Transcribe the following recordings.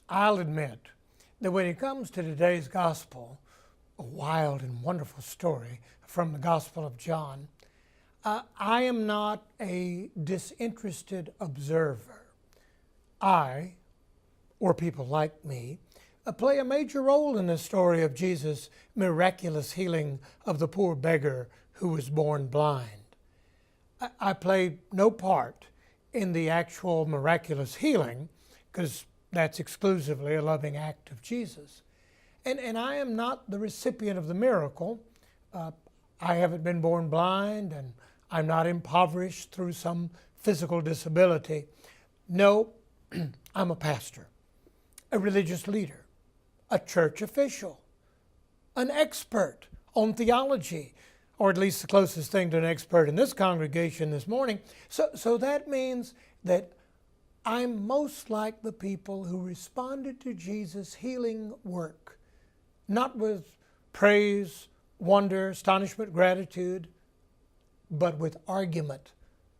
I'll admit that when it comes to today's gospel, a wild and wonderful story from the Gospel of John, I am not a disinterested observer. I, or people like me, play a major role in the story of Jesus' miraculous healing of the poor beggar who was born blind. I play no part in the actual miraculous healing, because that's exclusively a loving act of Jesus. And I am not the recipient of the miracle. I haven't been born blind, and I'm not impoverished through some physical disability. No, I'm a pastor, a religious leader, a church official, an expert on theology, or at least the closest thing to an expert in this congregation this morning. So that means that I'm most like the people who responded to Jesus' healing work, not with praise, wonder, astonishment, gratitude, but with argument,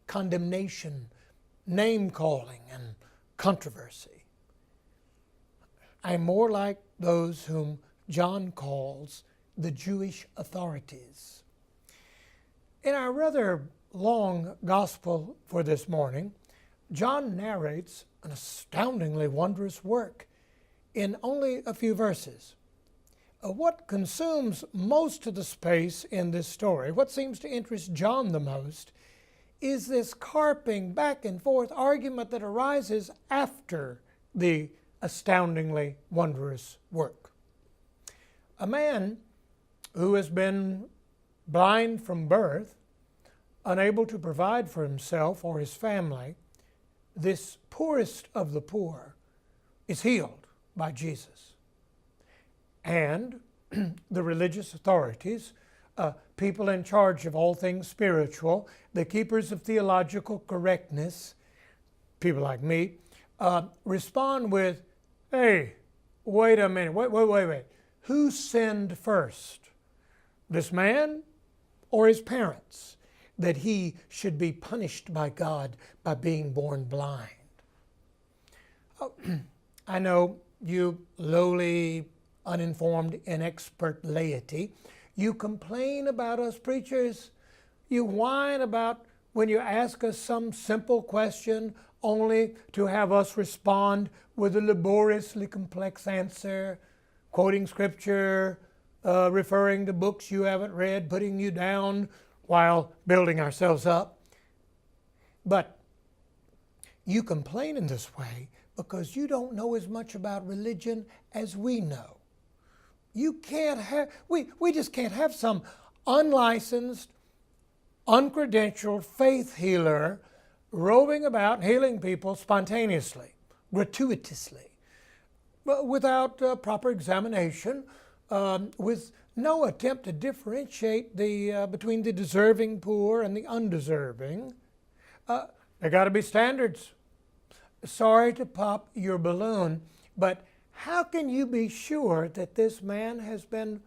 condemnation, name-calling, and controversy. I'm more like those whom John calls the Jewish authorities. In our rather long gospel for this morning, John narrates an astoundingly wondrous work in only a few verses. What consumes most of the space in this story, what seems to interest John the most, is this carping back and forth argument that arises after the astoundingly wondrous work. A man who has been blind from birth, unable to provide for himself or his family, this poorest of the poor, is healed by Jesus. And the religious authorities, people in charge of all things spiritual, the keepers of theological correctness, people like me, respond with, hey, wait a minute, wait. Who sinned first? This man or his parents, that he should be punished by God by being born blind? Oh, I know you lowly, uninformed, inexpert laity, you complain about us preachers. You whine about when you ask us some simple question only to have us respond with a laboriously complex answer, quoting scripture, referring to books you haven't read, putting you down while building ourselves up. But you complain in this way because you don't know as much about religion as we know. You can't have, we just can't have some unlicensed, uncredentialed faith healer roving about healing people spontaneously, gratuitously, without proper examination, with no attempt to differentiate between the deserving poor and the undeserving. There got to be standards. Sorry to pop your balloon, but how can you be sure that this man has been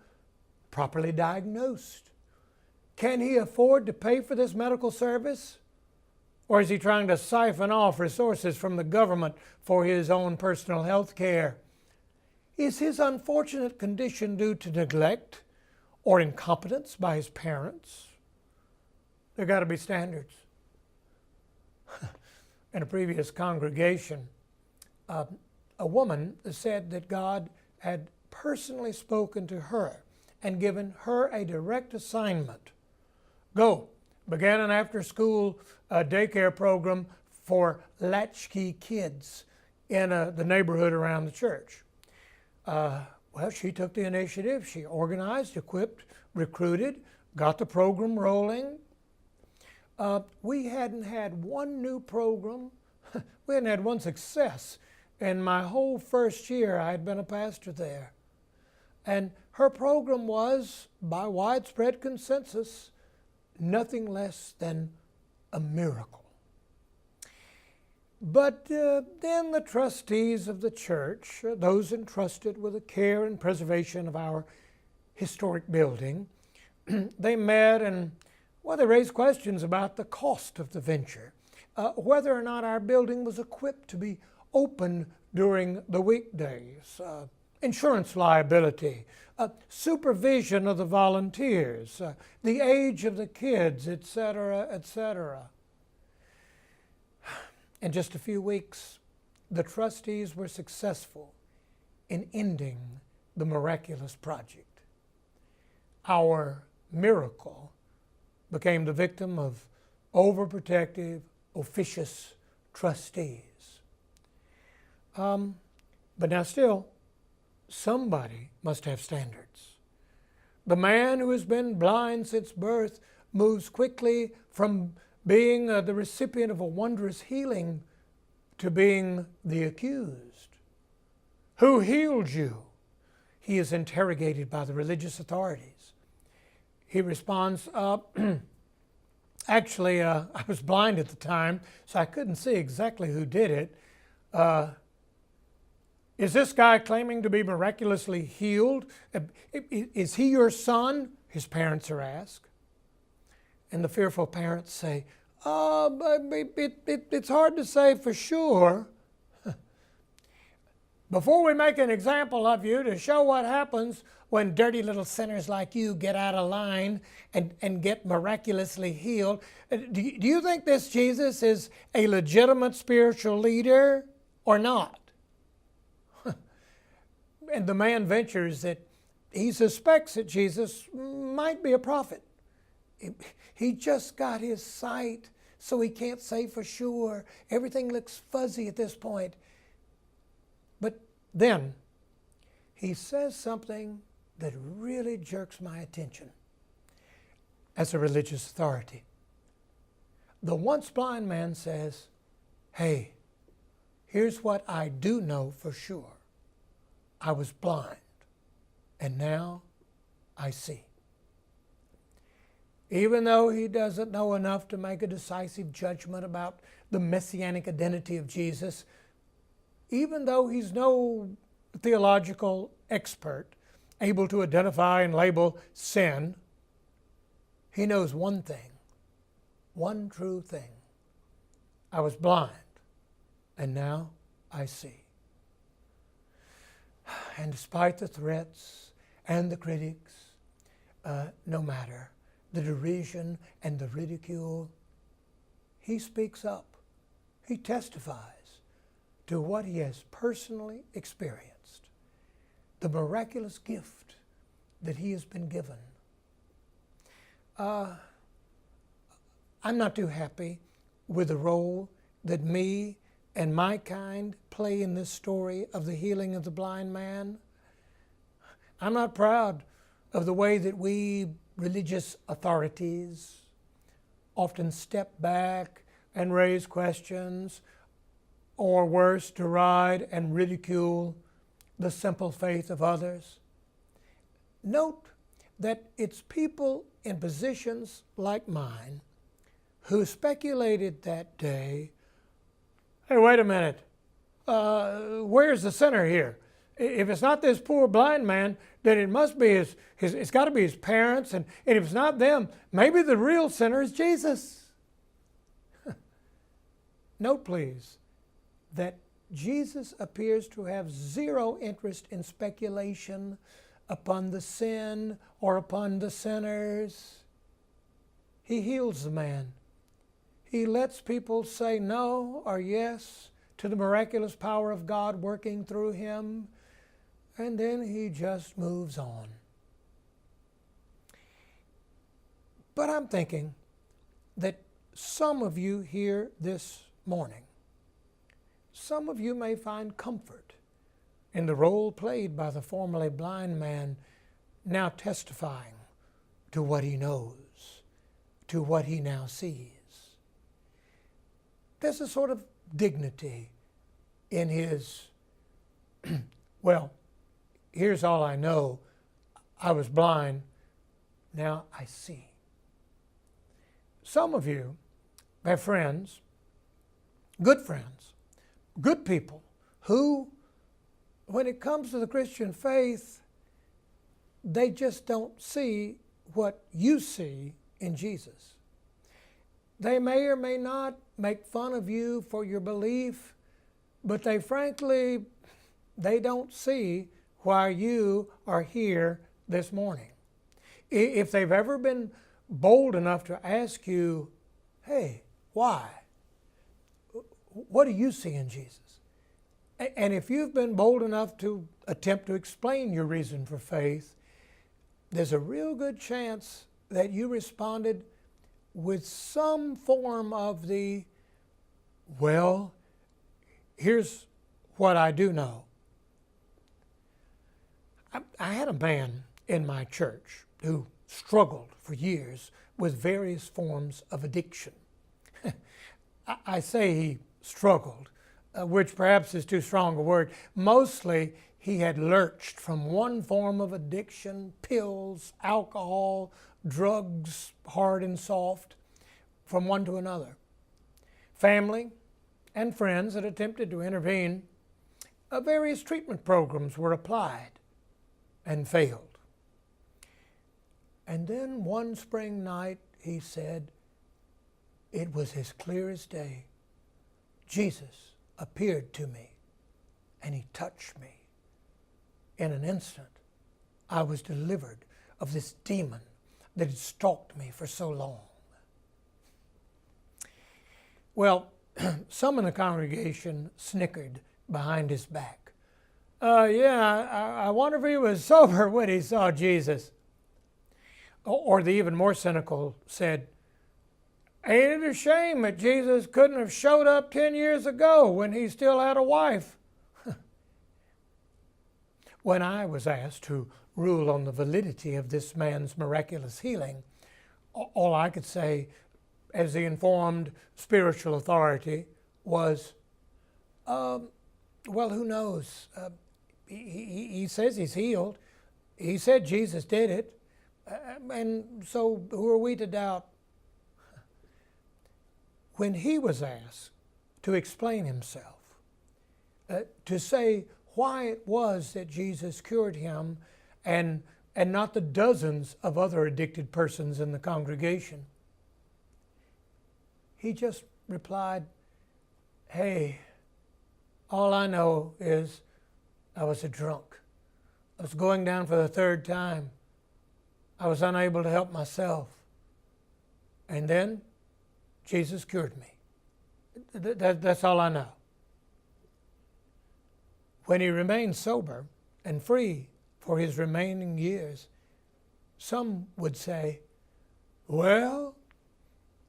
properly diagnosed? Can he afford to pay for this medical service? Or is he trying to siphon off resources from the government for his own personal health care? Is his unfortunate condition due to neglect or incompetence by his parents? There got to be standards. In a previous congregation, a woman said that God had personally spoken to her and given her a direct assignment. Go, begin an after-school daycare program for latchkey kids in the neighborhood around the church. Well, she took the initiative. She organized, equipped, recruited, got the program rolling. We hadn't had one new program. We hadn't had one success in my whole first year I had been a pastor there. And her program was, by widespread consensus, nothing less than a miracle. But then the trustees of the church, those entrusted with the care and preservation of our historic building, they met and, well, they raised questions about the cost of the venture, whether or not our building was equipped to be open during the weekdays, insurance liability, supervision of the volunteers, the age of the kids, etc., etc. In just a few weeks, the trustees were successful in ending the miraculous project. Our miracle became the victim of overprotective, officious trustees. But now still, somebody must have standards. The man who has been blind since birth moves quickly from being the recipient of a wondrous healing to being the accused. Who healed you? He is interrogated by the religious authorities. He responds, actually, I was blind at the time, so I couldn't see exactly who did it. Is this guy claiming to be miraculously healed? Is he your son? His parents are asked. And the fearful parents say, it's hard to say for sure. Before we make an example of you to show what happens when dirty little sinners like you get out of line and get miraculously healed, do you think this Jesus is a legitimate spiritual leader or not? And the man ventures that he suspects that Jesus might be a prophet. He just got his sight, so he can't say for sure. Everything looks fuzzy at this point. But then he says something that really jerks my attention as a religious authority. The once blind man says, hey, here's what I do know for sure. I was blind, and now I see. Even though he doesn't know enough to make a decisive judgment about the messianic identity of Jesus, even though he's no theological expert able to identify and label sin, he knows one thing, one true thing. I was blind, and now I see. And despite the threats and the critics, no matter the derision and the ridicule, he speaks up. He testifies to what he has personally experienced, the miraculous gift that he has been given. I'm not too happy with the role that me and my kind play in this story of the healing of the blind man. I'm not proud of the way that we religious authorities often step back and raise questions, or worse, deride and ridicule the simple faith of others. Note that it's people in positions like mine who speculated that day, hey, wait a minute, where's the sinner here? If it's not this poor blind man, then it must be it's got to be his parents, and if it's not them, maybe the real sinner is Jesus. Note, please, that Jesus appears to have zero interest in speculation upon the sin or upon the sinners. He heals the man. He lets people say no or yes to the miraculous power of God working through him, and then he just moves on. But I'm thinking that some of you here this morning, some of you may find comfort in the role played by the formerly blind man, now testifying to what he knows, to what he now sees. There's a sort of dignity in his, well, here's all I know. I was blind, now I see. Some of you have friends, good people, who, when it comes to the Christian faith, they just don't see what you see in Jesus. They may or may not make fun of you for your belief, but they don't see why you are here this morning. If they've ever been bold enough to ask you, hey, why? What do you see in Jesus? And if you've been bold enough to attempt to explain your reason for faith, there's a real good chance that you responded with some form of the, well, here's what I do know. I had a man in my church who struggled for years with various forms of addiction. I say he struggled, which perhaps is too strong a word. Mostly he had lurched from one form of addiction, pills, alcohol, drugs, hard and soft, from one to another. Family and friends had attempted to intervene. Various treatment programs were applied and failed. And then one spring night, he said, it was as clear as day. Jesus appeared to me and he touched me. In an instant, I was delivered of this demon that had stalked me for so long. Well, some in the congregation snickered behind his back. I wonder if he was sober when he saw Jesus. Or the even more cynical said, ain't it a shame that Jesus couldn't have showed up 10 years ago when he still had a wife? When I was asked to rule on the validity of this man's miraculous healing, all I could say as the informed spiritual authority was, well, who knows? He says he's healed. He said Jesus did it. And so who are we to doubt? When he was asked to explain himself, to say why it was that Jesus cured him and not the dozens of other addicted persons in the congregation, he just replied, hey, all I know is I was a drunk. I was going down for the third time. I was unable to help myself. And then Jesus cured me. That's all I know. When he remained sober and free for his remaining years, some would say, well,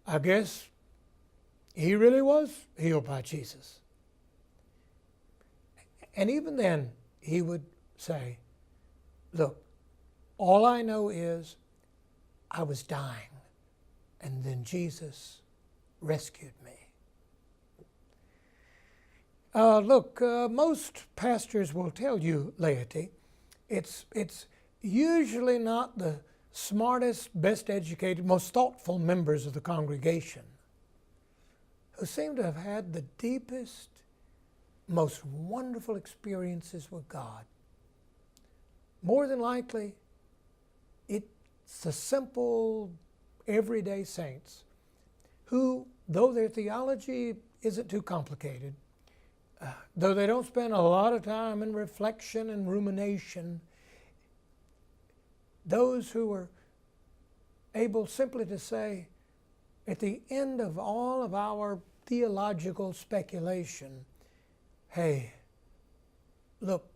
I guess he really was healed by Jesus. And even then, he would say, look, all I know is I was dying, and then Jesus rescued me. Most pastors will tell you, laity, it's usually not the smartest, best educated, most thoughtful members of the congregation who seem to have had the deepest, most wonderful experiences with God. More than likely, it's the simple, everyday saints who, though their theology isn't too complicated, though they don't spend a lot of time in reflection and rumination, those who are able simply to say, at the end of all of our theological speculation, hey, look,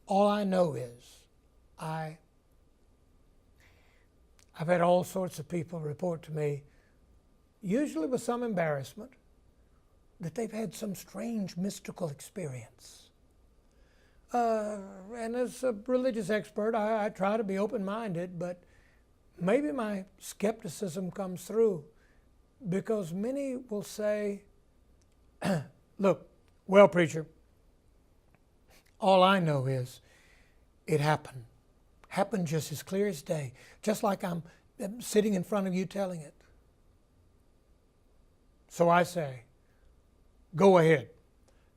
all I know is I've had all sorts of people report to me, usually with some embarrassment, that they've had some strange mystical experience. And as a religious expert, I try to be open-minded, but maybe my skepticism comes through because many will say, look, well, preacher, all I know is it happened. Happened just as clear as day, just like I'm sitting in front of you telling it. So I say, go ahead.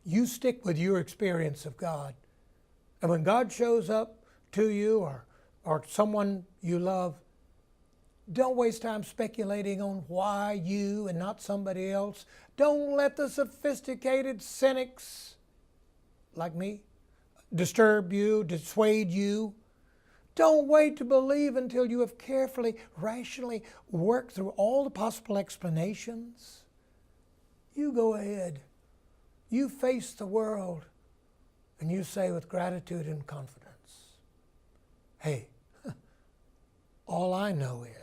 You stick with your experience of God. And when God shows up to you or someone you love, don't waste time speculating on why you and not somebody else. Don't let the sophisticated cynics like me, disturb you, dissuade you. Don't wait to believe until you have carefully, rationally worked through all the possible explanations. You go ahead. You face the world, and you say with gratitude and confidence, hey, all I know is